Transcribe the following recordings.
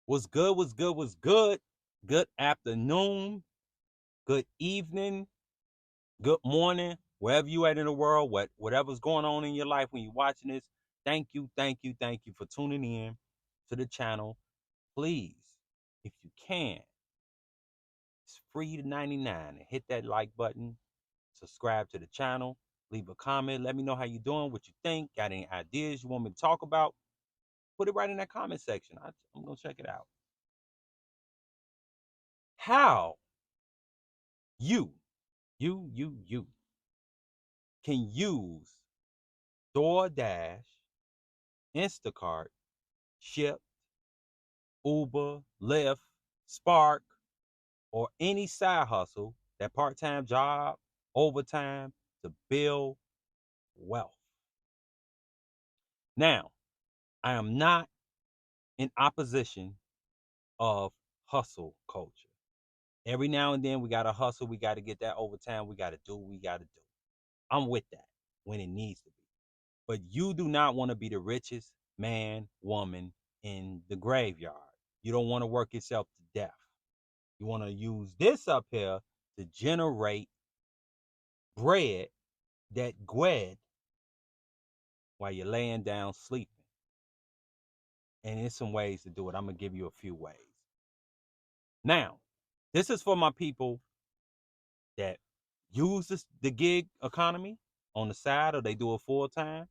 What's good? What's good? What's good? Good afternoon, good evening, good morning, wherever you at in the world, whatever's going on in your life when you're watching this. Thank you for tuning in to the channel. Please, if you can, it's free to 99 and hit that like button, subscribe to the channel, leave a comment, let me know how you doing, what you think, got any ideas you want me to talk about, put it right in that comment section. I'm gonna check it out. How you you can use DoorDash, Instacart, Ship, Uber, Lyft, Spark, or any side hustle, that part-time job, overtime, to build wealth. Now, I am not in opposition of hustle culture. Every now and then we got to hustle, we got to get that overtime, we got to do what we got to do. I'm with that when it needs to be. But you do not want to be the richest man, woman in the graveyard. You don't want to work yourself to death. You want to use this up here to generate bread, that gwed, while you're laying down sleeping. And there's some ways to do it. I'm going to give you a few ways. Now, this is for my people that use the gig economy on the side, or they do it full time.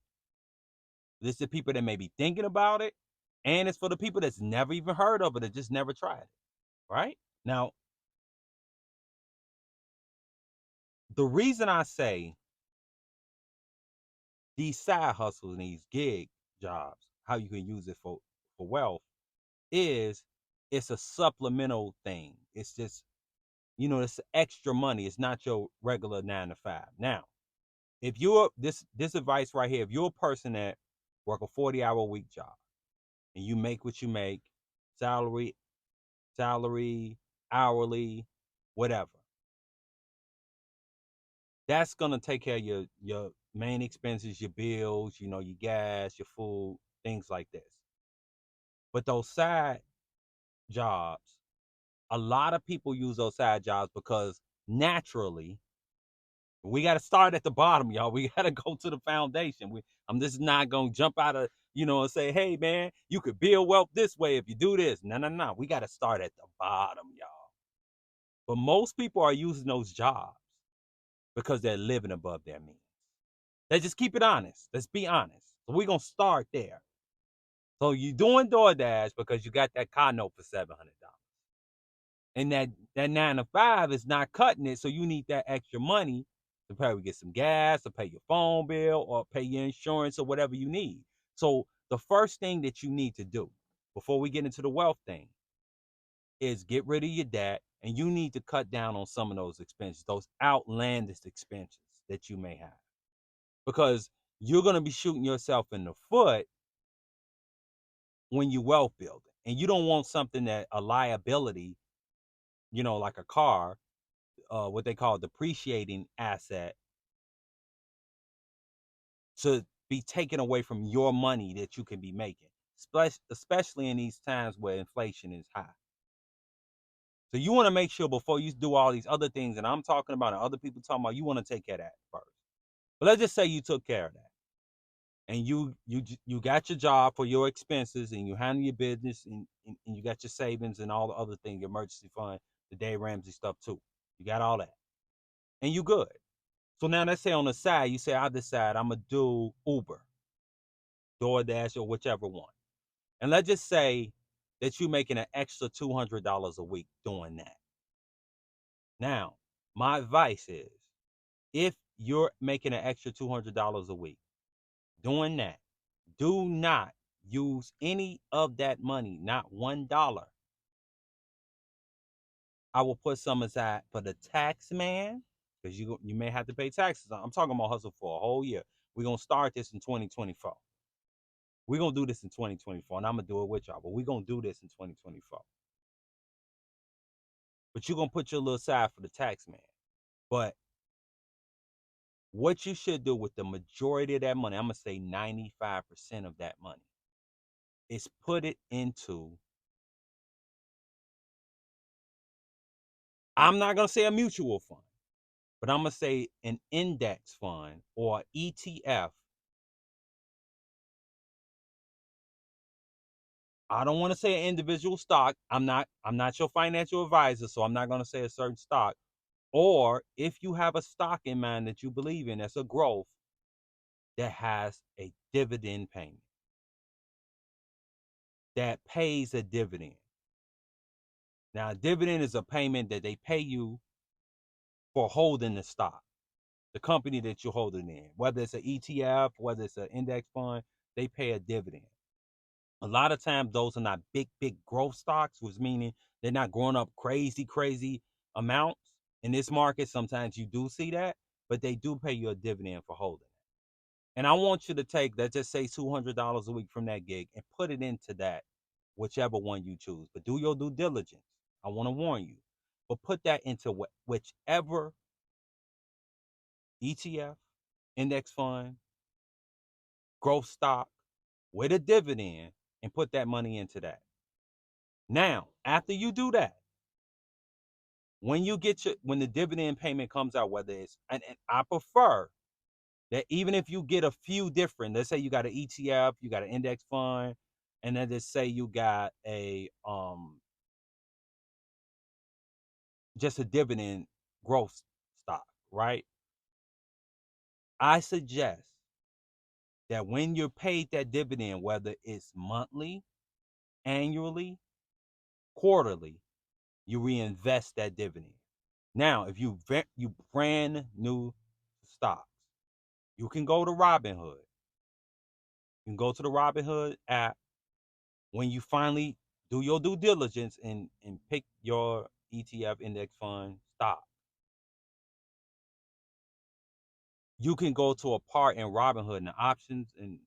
This is the people that may be thinking about it. And it's for the people that's never even heard of it, that just never tried it. Right? Now, the reason I say these side hustles and these gig jobs, how you can use it for wealth, is it's a supplemental thing. It's just, it's extra money. It's not your regular 9 to 5. Now, if you're this advice right here, if you're a person that work a 40-hour week job and you make what you make, salary, hourly, whatever, that's gonna take care of your main expenses, your bills, your gas, your food, things like this. But those side jobs, a lot of people use those side jobs because naturally, we got to start at the bottom, y'all. We got to go to the foundation. I'm just not gonna jump out of, and say, hey man, you could build wealth this way if you do this. No, no, no. We got to start at the bottom, y'all. But most people are using those jobs because they're living above their means. Let's just keep it honest. Let's be honest. So we're gonna start there. So you're doing DoorDash because you got that car note for $700. And that 9 to 5 is not cutting it. So you need that extra money to probably get some gas, or pay your phone bill, or pay your insurance, or whatever you need. So the first thing that you need to do before we get into the wealth thing is get rid of your debt, and you need to cut down on some of those expenses, those outlandish expenses that you may have. Because you're going to be shooting yourself in the foot when you wealth building. And you don't want something that a liability, like a car, what they call depreciating asset, to be taken away from your money that you can be making, especially in these times where inflation is high. So you want to make sure before you do all these other things that I'm talking about and other people talking about, you want to take care of that first. But let's just say you took care of that, and you got your job for your expenses, and you handle your business, and you got your savings and all the other things, your emergency fund, the Dave Ramsey stuff too. You got all that, and you good. So now let's say on the side, you say, I decide I'm gonna do Uber, DoorDash, or whichever one. And let's just say that you're making an extra $200 a week doing that. Now, my advice is, if you're making an extra $200 a week doing that, do not use any of that money, not $1. I will put some aside for the tax man, because you may have to pay taxes. I'm talking about hustle for a whole year. We're going to start this in 2024. We're going to do this in 2024, and I'm going to do it with y'all, but we're going to do this in 2024. But you're going to put your little side for the tax man. But what you should do with the majority of that money, I'm going to say 95% of that money, is put it into I'm not going to say a mutual fund, but I'm going to say an index fund or ETF. I don't want to say an individual stock. I'm not your financial advisor, so I'm not going to say a certain stock. Or if you have a stock in mind that you believe in that's a growth that has a dividend payment, that pays a dividend. Now, a dividend is a payment that they pay you for holding the stock, the company that you're holding in. Whether it's an ETF, whether it's an index fund, they pay a dividend. A lot of times, those are not big growth stocks, which meaning they're not growing up crazy amounts. In this market, sometimes you do see that, but they do pay you a dividend for holding. And I want you to take, let's just say $200 a week from that gig and put it into that, whichever one you choose. But do your due diligence. I want to warn you. But put that into whichever ETF, index fund, growth stock with a dividend and put that money into that. Now, after you do that, when the dividend payment comes out, whether it's and I prefer that even if you get a few different, let's say you got an ETF, you got an index fund, and then just say you got a just a dividend growth stock, right? I suggest that when you're paid that dividend, whether it's monthly, annually, quarterly, you reinvest that dividend. Now, if you brand new stocks, you can go to Robinhood. You can go to the Robinhood app when you finally do your due diligence and pick your ETF index fund stock. You can go to a part in Robinhood in the options and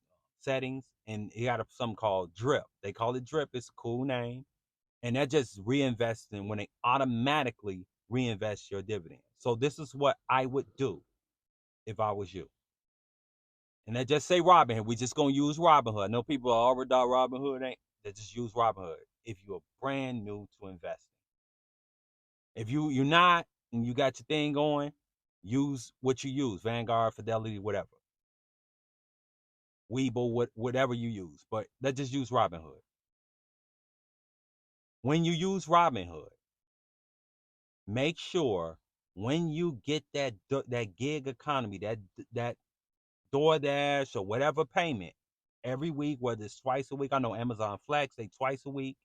settings, and you got something called Drip. They call it Drip. It's a cool name, and that just reinvesting when they automatically reinvest your dividend. So this is what I would do if I was you. And that just say Robinhood. We just gonna use Robinhood. I know people are already Robinhood ain't. They just use Robinhood if you're brand new to investing. If you're not and you got your thing going, use what you use: Vanguard, Fidelity, whatever, Webull, whatever you use. But let's just use Robinhood. When you use Robinhood, make sure when you get that gig economy, that DoorDash or whatever payment every week, whether it's twice a week. I know Amazon Flex, they twice a week,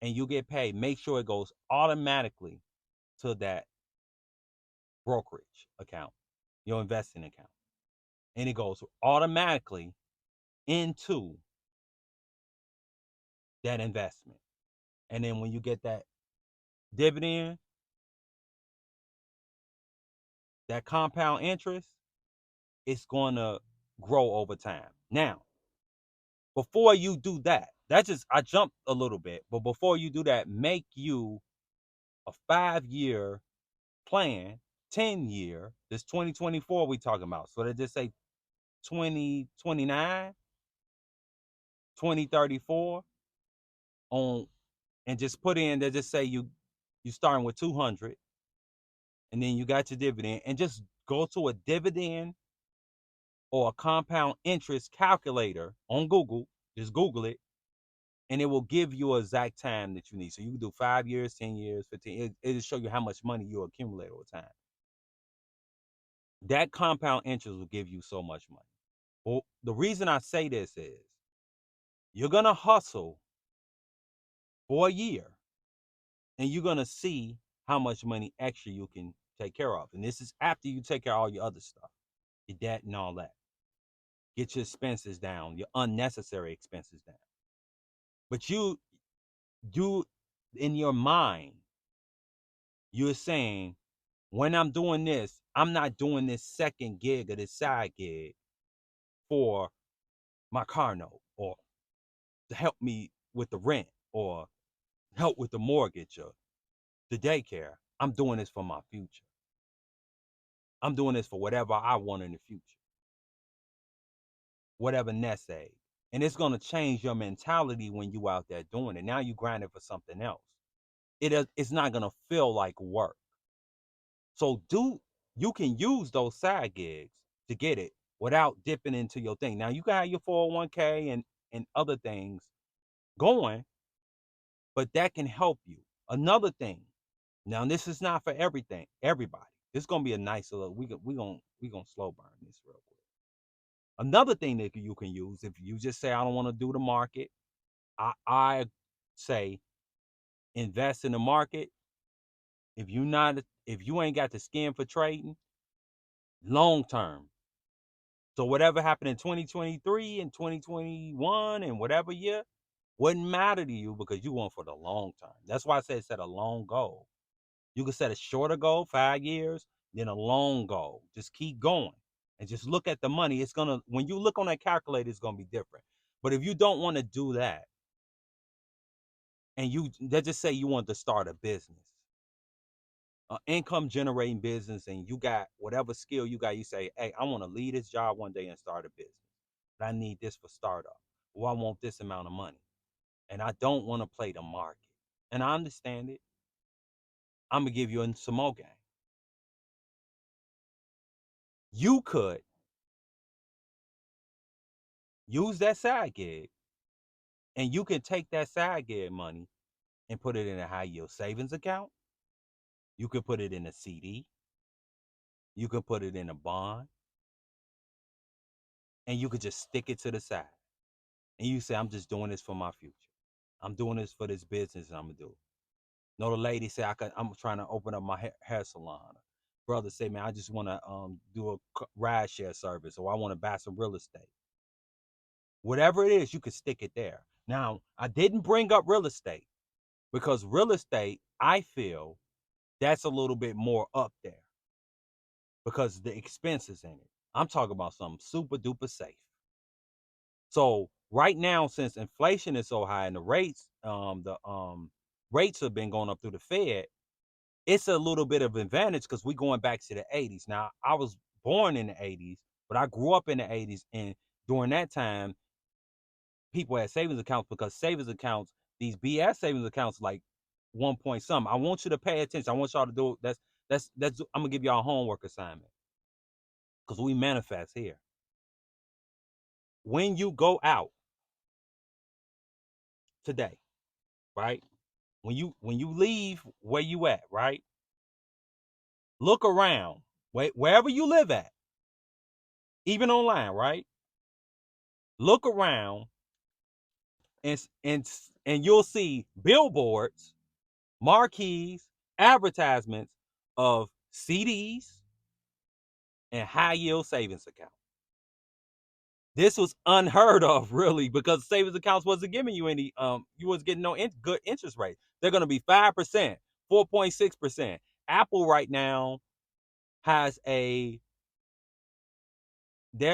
and you get paid. Make sure it goes automatically to that brokerage account, your investing account. And it goes automatically into that investment. And then when you get that dividend, that compound interest, it's going to grow over time. Now, before you do that, I jumped a little bit, but before you do that, make you a 5-year plan, 10-year. This 2024 we talking about. So they just say 2029, 2034 on, and just put in, they just say you starting with 200 and then you got your dividend, and just go to a dividend or a compound interest calculator on Google. Just Google it, and it will give you an exact time that you need. So you can do 5 years, 10 years, 15. It'll show you how much money you accumulate over time. That compound interest will give you so much money. Well, the reason I say this is you're going to hustle for a year and you're going to see how much money extra you can take care of. And this is after you take care of all your other stuff, your debt and all that. Get your expenses down, your unnecessary expenses down. But you in your mind, you're saying, when I'm doing this, I'm not doing this second gig or this side gig for my car note or to help me with the rent or help with the mortgage or the daycare. I'm doing this for my future. I'm doing this for whatever I want in the future, whatever nest egg. And it's going to change your mentality when you out there doing it. Now you grinding for something else. it's not gonna feel like work. So you can use those side gigs to get it without dipping into your thing. Now you can have your 401k and other things going, but that can help you. Another thing. Now this is not for everybody. This is gonna be a nice little. We gonna slow burn this real quick. Another thing that you can use if you just say I don't want to do the market, I say invest in the market. If you ain't got the skin for trading, long term. So whatever happened in 2023 and 2021 and whatever year wouldn't matter to you because you want for the long term. That's why I said set a long goal. You can set a shorter goal, 5 years, then a long goal. Just keep going and just look at the money. It's gonna when you look on that calculator, it's gonna be different. But if you don't want to do that, and let's just say you want to start a business, an income generating business, and you got whatever skill you got, you say, hey, I want to leave this job one day and start a business. But I need this for startup. Or I want this amount of money. And I don't want to play the market. And I understand it. I'm gonna give you some more game. You could use that side gig, and you can take that side gig money and put it in a high yield savings account. You could put it in a CD. You could put it in a bond, and you could just stick it to the side. And you say, I'm just doing this for my future. I'm doing this for this business I'm gonna do. No, the lady said I'm trying to open up my hair salon. Brother say, man, I just want to do a ride share service, or I want to buy some real estate. Whatever it is, you can stick it there. Now, I didn't bring up real estate because real estate, I feel that's a little bit more up there because the expenses in it. I'm talking about something super duper safe. So right now, since inflation is so high and the rates have been going up through the Fed, it's a little bit of advantage because we're going back to the 80s. Now, I was born in the 80s, but I grew up in the 80s, and during that time, people had savings accounts because savings accounts, these BS savings accounts, like 1 point something. I want you to pay attention. I want y'all to do that's. I'm gonna give y'all a homework assignment because we manifest here. When you go out today, right? When you leave where you at, right? Look around, wherever you live at, even online, right? Look around and and you'll see billboards, marquees, advertisements of CDs and high yield savings accounts. This was unheard of, really, because savings accounts wasn't giving you any you was getting no good interest rate. They're going to be 5%, 4.6%. Apple right now has their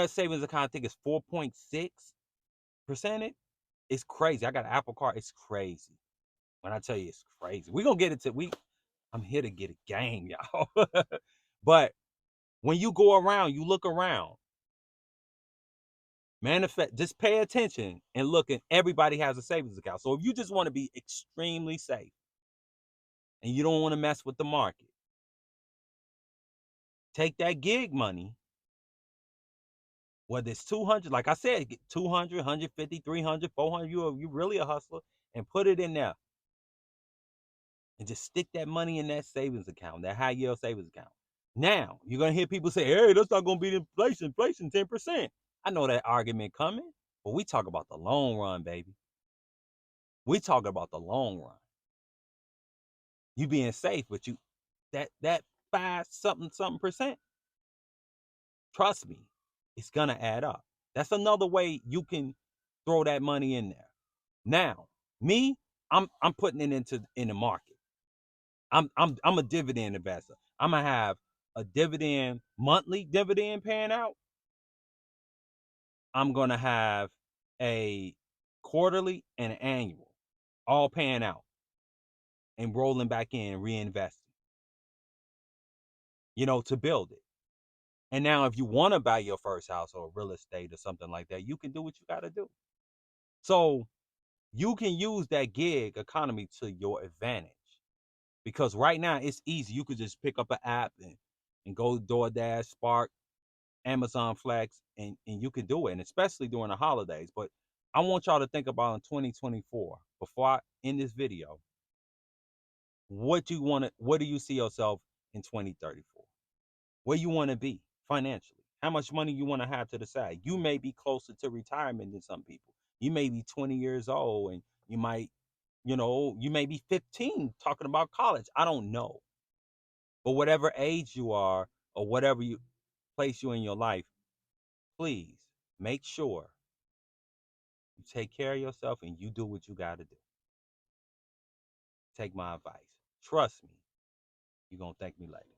savings account, I think, is 4.6%. It's crazy. I got an Apple card. It's crazy. When I tell you it's crazy. We're gonna get it to I'm here to get a game, y'all. But when you go around, you look around, manifest, just pay attention and look, and everybody has a savings account. So if you just want to be extremely safe and you don't want to mess with the market, take that gig money, whether it's 200, like I said, get 200, 150, 300, 400, you really a hustler, and put it in there. And just stick that money in that savings account, that high yield savings account. Now, you're going to hear people say, hey, that's not going to beat inflation. Inflation 10%. I know that argument coming, but we talk about the long run, baby. We talk about the long run. You being safe, but that 5 something percent, trust me, it's going to add up. That's another way you can throw that money in there. Now, me, I'm putting it in the market. I'm a dividend investor. I'm gonna have a monthly dividend paying out. I'm gonna have a quarterly and an annual, all paying out and rolling back in, reinvesting, to build it. And now if you want to buy your first house or real estate or something like that, you can do what you gotta do. So you can use that gig economy to your advantage. Because right now it's easy. You could just pick up an app and go DoorDash, Spark, Amazon Flex, and you can do it, and especially during the holidays. But I want y'all to think about in 2024, before I end this video, what do you see yourself in 2034? Where you want to be financially? How much money you want to have to the side? You may be closer to retirement than some people. You may be 20 years old and you may be 15 talking about college. I don't know. But whatever age you are or whatever you place you in your life, please make sure you take care of yourself and you do what you got to do. Take my advice. Trust me, you're going to thank me later.